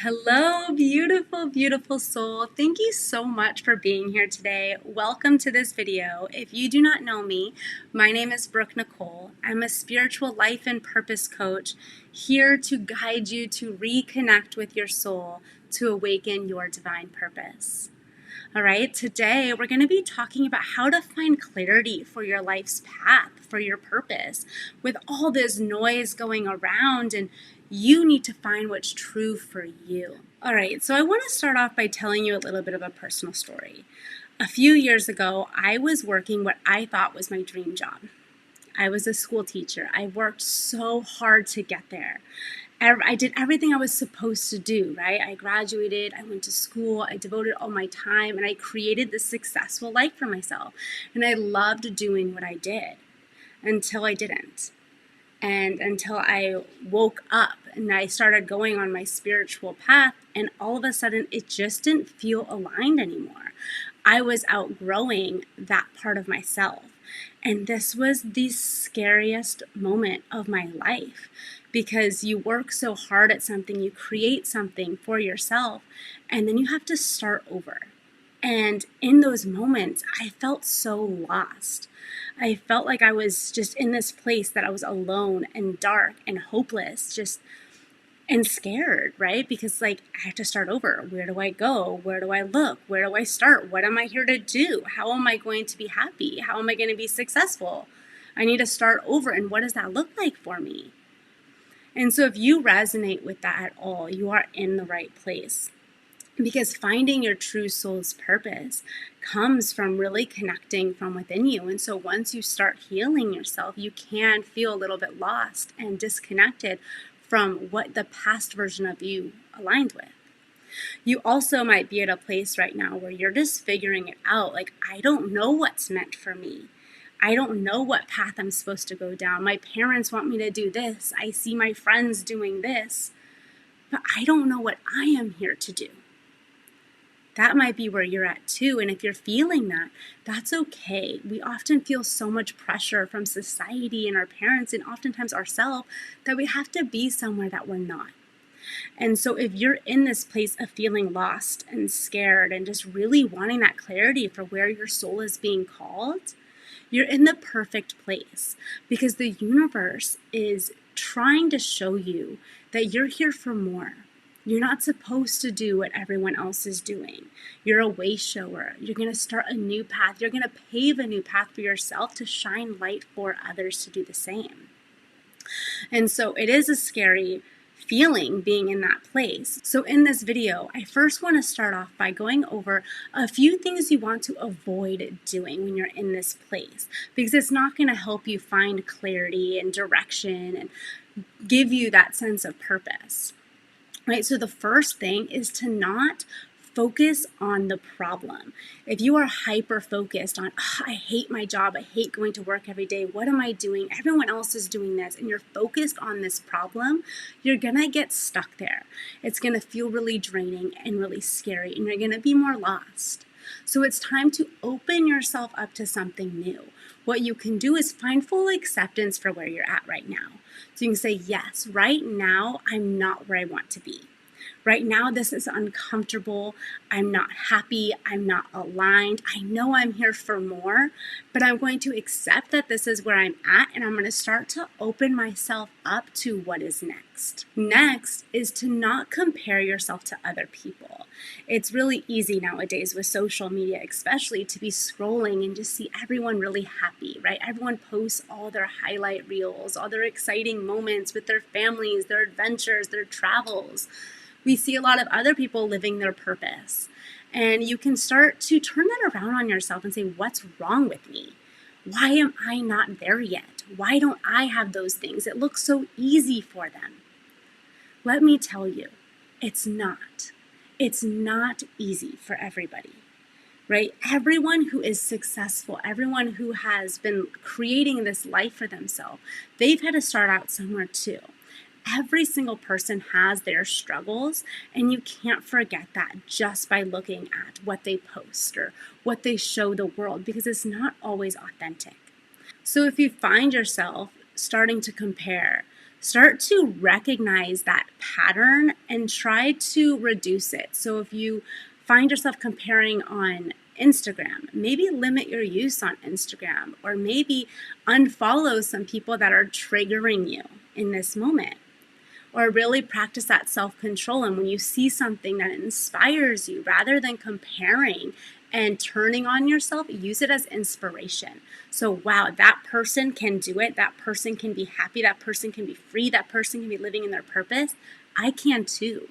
Hello, beautiful, beautiful soul. Thank you so much for being here today. Welcome to this video. If you do not know me, my name is Brooke Nicole. I'm a spiritual life and purpose coach here to guide you to reconnect with your soul to awaken your divine purpose. All right, today we're going to be talking about how to find clarity for your life's path, for your purpose. With all this noise going around, and you need to find what's true for you. All right, so I want to start off by telling you a little bit of a personal story. A few years ago, I was working what I thought was my dream job. I was a school teacher. I worked so hard to get there. I did everything I was supposed to do, right? I graduated, I went to school, I devoted all my time, and I created this successful life for myself. And I loved doing what I did until I didn't. And until I woke up and I started going on my spiritual path, and all of a sudden it just didn't feel aligned anymore. I was outgrowing that part of myself. And this was the scariest moment of my life, because you work so hard at something, you create something for yourself, and then you have to start over. And in those moments, I felt so lost. I felt like I was just in this place that I was alone and dark and hopeless, and scared, right? Because I have to start over. Where do I go? Where do I look? Where do I start? What am I here to do? How am I going to be happy? How am I going to be successful? I need to start over. And what does that look like for me? And so if you resonate with that at all, you are in the right place. Because finding your true soul's purpose comes from really connecting from within you. And so once you start healing yourself, you can feel a little bit lost and disconnected from what the past version of you aligned with. You also might be at a place right now where you're just figuring it out. I don't know what's meant for me. I don't know what path I'm supposed to go down. My parents want me to do this. I see my friends doing this, but I don't know what I am here to do. That might be where you're at too. And if you're feeling that, that's okay. We often feel so much pressure from society and our parents and oftentimes ourselves that we have to be somewhere that we're not. And so if you're in this place of feeling lost and scared and just really wanting that clarity for where your soul is being called, you're in the perfect place, because the universe is trying to show you that you're here for more. You're not supposed to do what everyone else is doing. You're a way shower. You're going to start a new path. You're going to pave a new path for yourself to shine light for others to do the same. And so it is a scary feeling being in that place. So in this video, I first want to start off by going over a few things you want to avoid doing when you're in this place, because it's not going to help you find clarity and direction and give you that sense of purpose. Right, so the first thing is to not focus on the problem. If you are hyper focused on, I hate my job, I hate going to work every day, what am I doing? Everyone else is doing this, and you're focused on this problem, you're gonna get stuck there. It's gonna feel really draining and really scary, and you're gonna be more lost. So it's time to open yourself up to something new. What you can do is find full acceptance for where you're at right now. So you can say, yes, right now I'm not where I want to be. Right now this is uncomfortable. I'm not happy. I'm not aligned. I know I'm here for more, but I'm going to accept that this is where I'm at, and I'm going to start to open myself up to what is next. Next is to not compare yourself to other people. It's really easy nowadays with social media, especially, to be scrolling and just see everyone really happy, right? Everyone posts all their highlight reels, all their exciting moments with their families, their adventures, their travels. We see a lot of other people living their purpose. And you can start to turn that around on yourself and say, what's wrong with me? Why am I not there yet? Why don't I have those things? It looks so easy for them. Let me tell you, it's not. It's not easy for everybody, right? Everyone who is successful, everyone who has been creating this life for themselves, they've had to start out somewhere too. Every single person has their struggles, and you can't forget that just by looking at what they post or what they show the world, because it's not always authentic. So if you find yourself starting to compare, start to recognize that pattern and try to reduce it. So if you find yourself comparing on Instagram, maybe limit your use on Instagram, or maybe unfollow some people that are triggering you in this moment. Or really practice that self-control. And when you see something that inspires you, rather than comparing and turning on yourself, use it as inspiration. So, wow, that person can do it. That person can be happy. That person can be free. That person can be living in their purpose. I can too.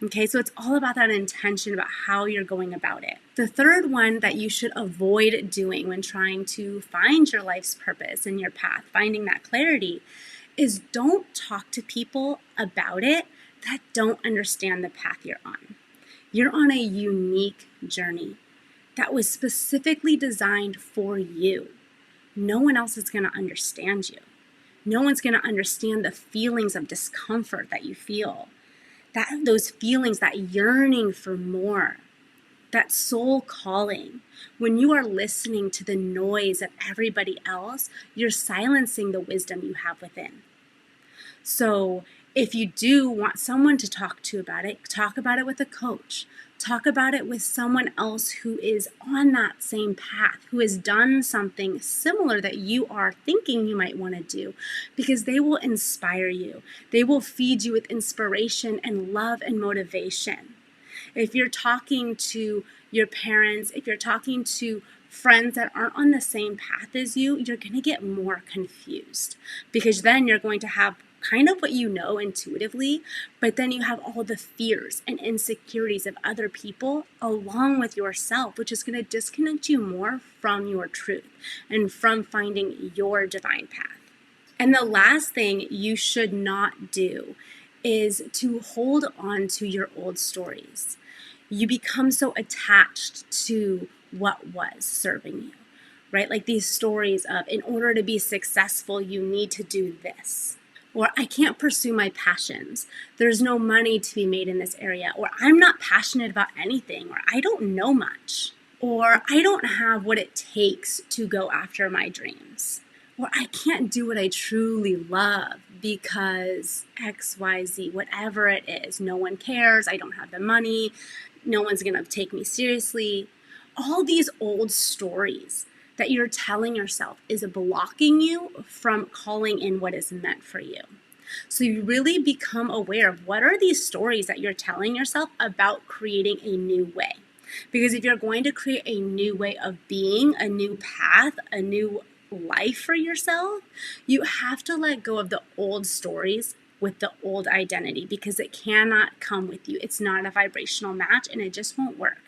Okay, so it's all about that intention about how you're going about it. The third one that you should avoid doing when trying to find your life's purpose and your path, finding that clarity, is don't talk to people about it that don't understand the path you're on. You're on a unique journey that was specifically designed for you. No one else is going to understand you. No one's going to understand the feelings of discomfort that you feel, those feelings, that yearning for more, that soul calling. When you are listening to the noise of everybody else, you're silencing the wisdom you have within. So if you do want someone to talk to about it, talk about it with a coach. Talk about it with someone else who is on that same path, who has done something similar that you are thinking you might want to do, because they will inspire you. They will feed you with inspiration and love and motivation. If you're talking to your parents, if you're talking to friends that aren't on the same path as you, you're going to get more confused, because then you're going to have kind of what you know intuitively, but then you have all the fears and insecurities of other people along with yourself, which is going to disconnect you more from your truth and from finding your divine path. And the last thing you should not do is to hold on to your old stories. You become so attached to what was serving you, right? Like these stories of, in order to be successful, you need to do this. Or I can't pursue my passions. There's no money to be made in this area. Or I'm not passionate about anything. Or I don't know much. Or I don't have what it takes to go after my dreams. Or I can't do what I truly love because X, Y, Z, whatever it is. No one cares. I don't have the money. No one's going to take me seriously. All these old stories that you're telling yourself is blocking you from calling in what is meant for you. So you really become aware of what are these stories that you're telling yourself about creating a new way. Because if you're going to create a new way of being, a new path, a new life for yourself, you have to let go of the old stories with the old identity, because it cannot come with you. It's not a vibrational match and it just won't work.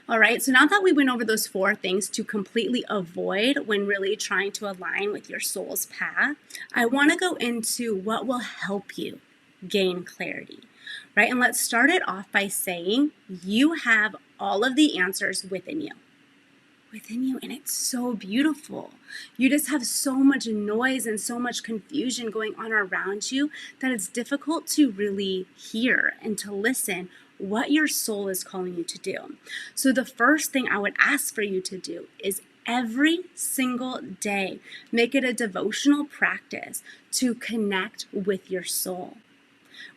All right, so now that we went over those 4 things to completely avoid when really trying to align with your soul's path, I want to go into what will help you gain clarity, right? And let's start it off by saying you have all of the answers within you. And it's so beautiful. You just have so much noise and so much confusion going on around you that it's difficult to really hear and to listen what your soul is calling you to do. So the first thing I would ask for you to do is every single day, make it a devotional practice to connect with your soul.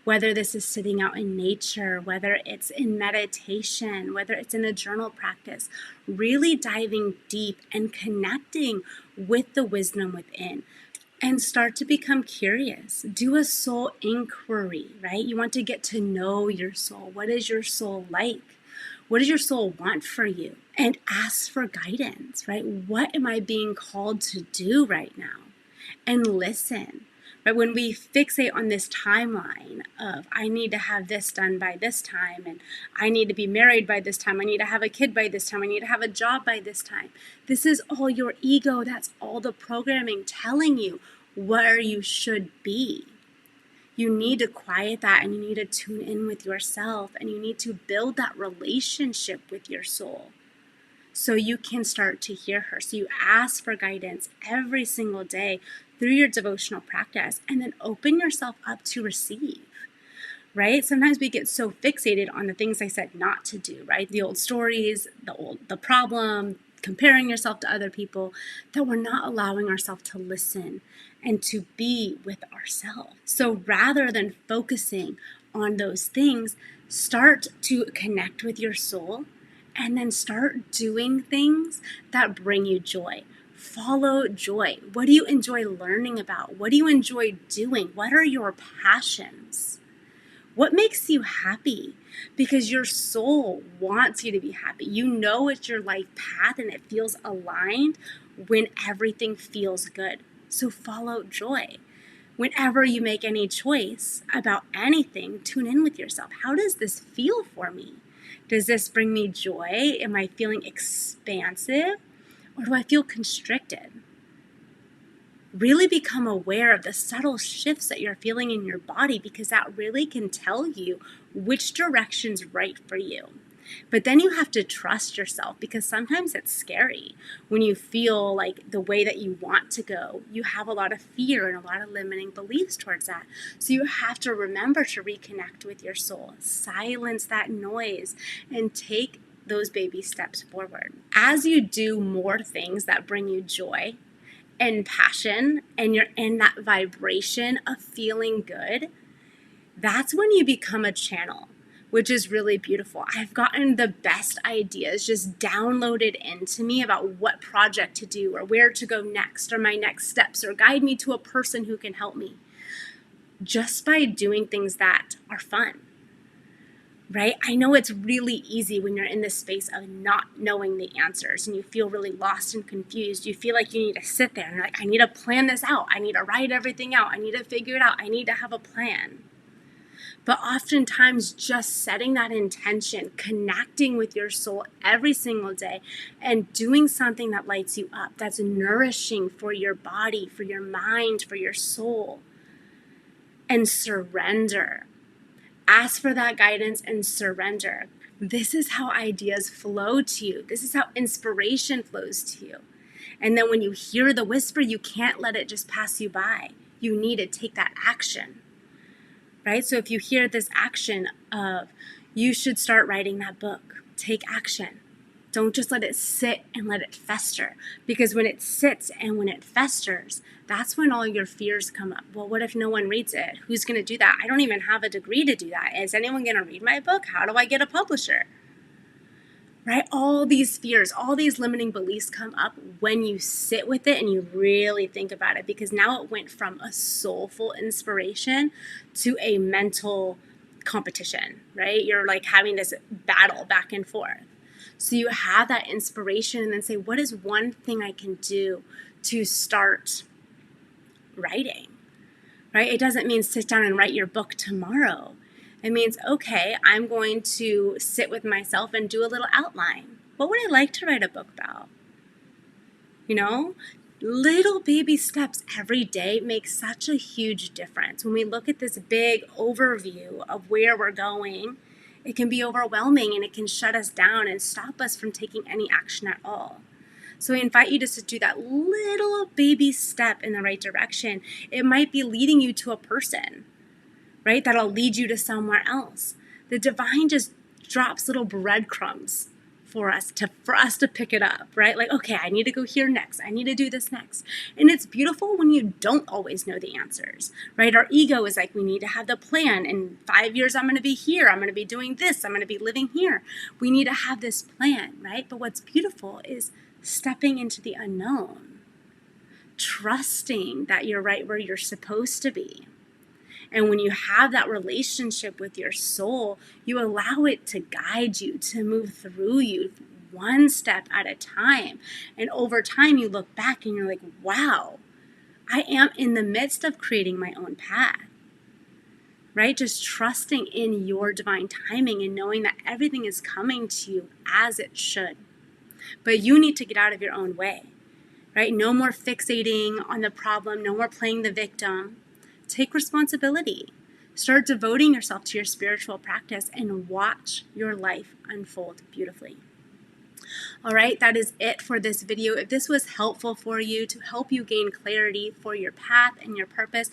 Whether this is sitting out in nature, whether it's in meditation, whether it's in a journal practice, really diving deep and connecting with the wisdom within. And start to become curious. Do a soul inquiry, right? You want to get to know your soul. What is your soul like? What does your soul want for you? And ask for guidance, right? What am I being called to do right now? And listen. But when we fixate on this timeline of I need to have this done by this time, and I need to be married by this time, I need to have a kid by this time, I need to have a job by this time. This is all your ego. That's all the programming telling you where you should be. You need to quiet that, and you need to tune in with yourself, and you need to build that relationship with your soul so you can start to hear her. So you ask for guidance every single day through your devotional practice, and then open yourself up to receive, right? Sometimes we get so fixated on the things I said not to do, right? The old stories, the problem, comparing yourself to other people, that we're not allowing ourselves to listen and to be with ourselves. So rather than focusing on those things, start to connect with your soul and then start doing things that bring you joy. Follow joy. What do you enjoy learning about? What do you enjoy doing? What are your passions? What makes you happy? Because your soul wants you to be happy. You know it's your life path and it feels aligned when everything feels good. So follow joy. Whenever you make any choice about anything, tune in with yourself. How does this feel for me? Does this bring me joy? Am I feeling expansive? Or do I feel constricted? Really become aware of the subtle shifts that you're feeling in your body, because that really can tell you which direction's right for you. But then you have to trust yourself, because sometimes it's scary when you feel like the way that you want to go. You have a lot of fear and a lot of limiting beliefs towards that. So you have to remember to reconnect with your soul, silence that noise, and take those baby steps forward. As you do more things that bring you joy and passion, and you're in that vibration of feeling good, that's when you become a channel, which is really beautiful. I've gotten the best ideas just downloaded into me about what project to do or where to go next or my next steps, or guide me to a person who can help me, just by doing things that are fun. Right? I know it's really easy when you're in this space of not knowing the answers and you feel really lost and confused. You feel like you need to sit there and you're like, I need to plan this out. I need to write everything out. I need to figure it out. I need to have a plan. But oftentimes just setting that intention, connecting with your soul every single day, and doing something that lights you up, that's nourishing for your body, for your mind, for your soul, and surrender. Ask for that guidance and surrender. This is how ideas flow to you. This is how inspiration flows to you. And then when you hear the whisper, you can't let it just pass you by. You need to take that action, right? So if you hear this action of, you should start writing that book, take action. Don't just let it sit and let it fester. Because when it sits and when it festers, that's when all your fears come up. Well, what if no one reads it? Who's going to do that? I don't even have a degree to do that. Is anyone going to read my book? How do I get a publisher? Right? All these fears, all these limiting beliefs come up when you sit with it and you really think about it. Because now it went from a soulful inspiration to a mental competition, right? You're like having this battle back and forth. So you have that inspiration and then say, what is one thing I can do to start writing, right? It doesn't mean sit down and write your book tomorrow. It means, okay, I'm going to sit with myself and do a little outline. What would I like to write a book about? You know, little baby steps every day make such a huge difference. When we look at this big overview of where we're going, it can be overwhelming and it can shut us down and stop us from taking any action at all. So I invite you just to do that little baby step in the right direction. It might be leading you to a person, right? That'll lead you to somewhere else. The divine just drops little breadcrumbs for us to pick it up, right? Like, okay, I need to go here next. I need to do this next. And it's beautiful when you don't always know the answers, right? Our ego is like, we need to have the plan. In 5 years, I'm going to be here. I'm going to be doing this. I'm going to be living here. We need to have this plan, right? But what's beautiful is stepping into the unknown, trusting that you're right where you're supposed to be. And when you have that relationship with your soul, you allow it to guide you, to move through you one step at a time. And over time, you look back and you're like, wow, I am in the midst of creating my own path, right? Just trusting in your divine timing and knowing that everything is coming to you as it should. But you need to get out of your own way, right? No more fixating on the problem. No more playing the victim. Take responsibility. Start devoting yourself to your spiritual practice and watch your life unfold beautifully. All right, that is it for this video. If this was helpful for you to help you gain clarity for your path and your purpose,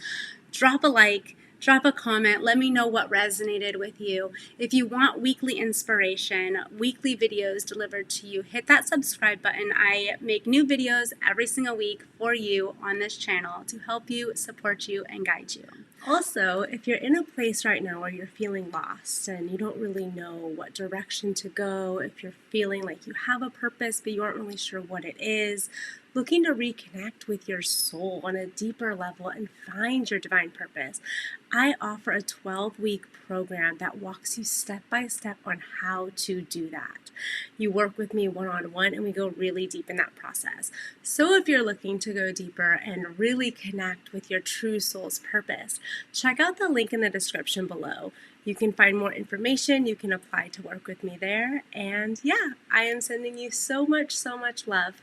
drop a like, Drop a comment. Let me know what resonated with you. If you want weekly inspiration, weekly videos delivered to you, hit that subscribe button. I make new videos every single week for you on this channel to help you, support you, and guide you. Also, if you're in a place right now where you're feeling lost and you don't really know what direction to go, if you're feeling like you have a purpose but you aren't really sure what it is, looking to reconnect with your soul on a deeper level and find your divine purpose, I offer a 12-week program that walks you step by step on how to do that. You work with me one-on-one and we go really deep in that process. So if you're looking to go deeper and really connect with your true soul's purpose, check out the link in the description below. You can find more information, you can apply to work with me there, and yeah, I am sending you so much love.